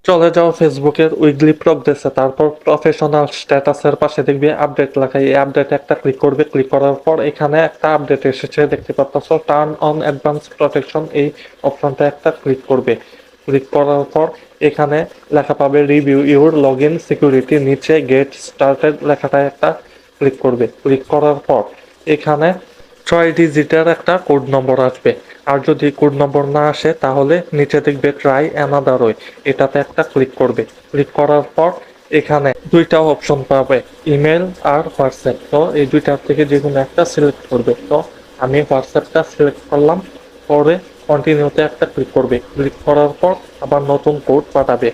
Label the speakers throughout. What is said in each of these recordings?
Speaker 1: চলে যাও ফেসবুকের উইকলি প্রোগ্রেসে, তারপর প্রফেশনাল স্ট্যাটাসের পাশে দেখবে আপডেট লেখা। এই আপডেটে একটা ক্লিক করবে। ক্লিক করার পর এখানে একটা আপডেট এসেছে দেখতে পাচ্ছ, টার্ন অন অ্যাডভান্স প্রোটেকশন। এই অপশনটা একটা ক্লিক করবে। ক্লিক করার পর এখানে লেখা পাবে review your log in security, নিচে গেট স্টার্টেড লেখাটা একটা ক্লিক করবে। ক্লিক করার পর এখানে 6 ডিজিটের একটা কোড নম্বর আসবে। আর যদি কোড নম্বর না আসে তাহলে নিচে দেখবে ট্রাই অ্যানাদার ওয়ে, এটাতে একটা ক্লিক করবে। ক্লিক করার পর এখানে দুইটা অপশন পাবে, ইমেল আর হোয়াটসঅ্যাপ। তো এই দুইটার থেকে যে কোনো একটা সিলেক্ট করবে। তো আমি হোয়াটসঅ্যাপটা সিলেক্ট করলাম। পরে কন্টিনিউতে একটা ক্লিক করবে। ক্লিক করার পর আবার নতুন কোড পাঠাবে।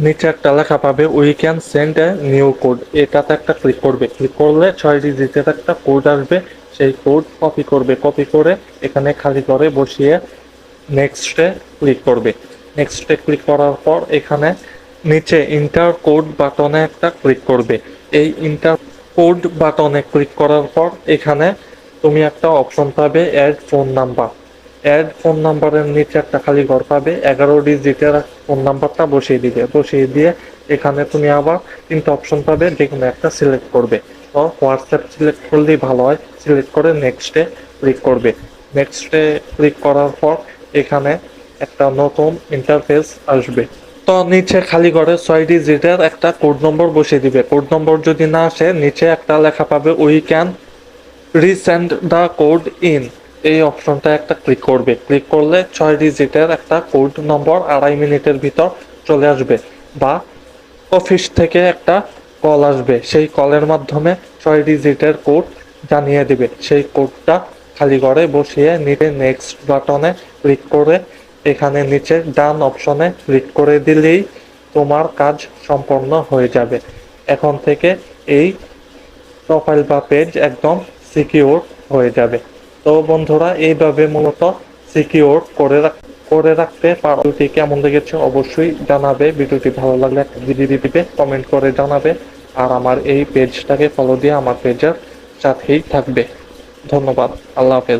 Speaker 1: নিচে একটা লেখা পাবে we can send a new code, এটাতে একটা ক্লিক করবে। ক্লিক করলে 6 ডিজিটের একটা কোড আসবে। সেই কোড কপি করবে। কপি করে এখানে খালি করে বসিয়ে নেক্সটে ক্লিক করবে। নেক্সটে ক্লিক করার পর এখানে নিচে ইন্টার কোড বাটনে একটা ক্লিক করবে। এই ইন্টার কোড বাটনে ক্লিক করার পর এখানে তুমি একটা অপশন পাবে add phone number. Add phone নাম্বারের নিচে একটা খালি ঘর পাবে, 11 ডিজিটের ফোন নাম্বারটা বসিয়ে দিবে। বসিয়ে দিয়ে এখানে তুমি আবার তিনটা অপশন পাবে, যে কোনো একটা সিলেক্ট করবে। তো হোয়াটসঅ্যাপ সিলেক্ট করলেই ভালো হয়। সিলেক্ট করে নেক্সটে ক্লিক করবে। নেক্সটে ক্লিক করার পর এখানে একটা নতুন ইন্টারফেস আসবে। তো নিচে খালি ঘরে 6 ডিজিটের একটা কোড নম্বর বসিয়ে দিবে। কোড নম্বর যদি না আসে নিচে একটা লেখা পাবে we can resend the code in, এই অপশনটা একটা ক্লিক করবে। ক্লিক করলে 6 ডিজিটের একটা কোড নম্বর 2.5 মিনিটের ভিতর চলে আসবে। বা অফিস থেকে একটা কল আসবে, সেই কলের মাধ্যমে 6 ডিজিটের কোড জানিয়ে দিবে। সেই কোডটা খালি ঘরে বসিয়ে নিচে নেক্সট বাটনে ক্লিক করে এখানে নিচে ডান অপশনে ক্লিক করে দিলেই তোমার কাজ সম্পন্ন হয়ে যাবে। এখন থেকে এই প্রোফাইল বা পেজ একদম সিকিউর হয়ে যাবে। তো বন্ধুরা, এইভাবে মূলত সিকিউর করে রাখতে পারো। ভিডিওটি কেমন লেগেছে অবশ্যই জানাবে। ভিডিওটি ভালো লাগলে একটা দিদি দিবে, কমেন্ট করে জানাবে। আর আমার এই পেজটাকে ফলো দিয়ে আমার পেজের সাথেই থাকবে। ধন্যবাদ। আল্লাহ হাফেজ।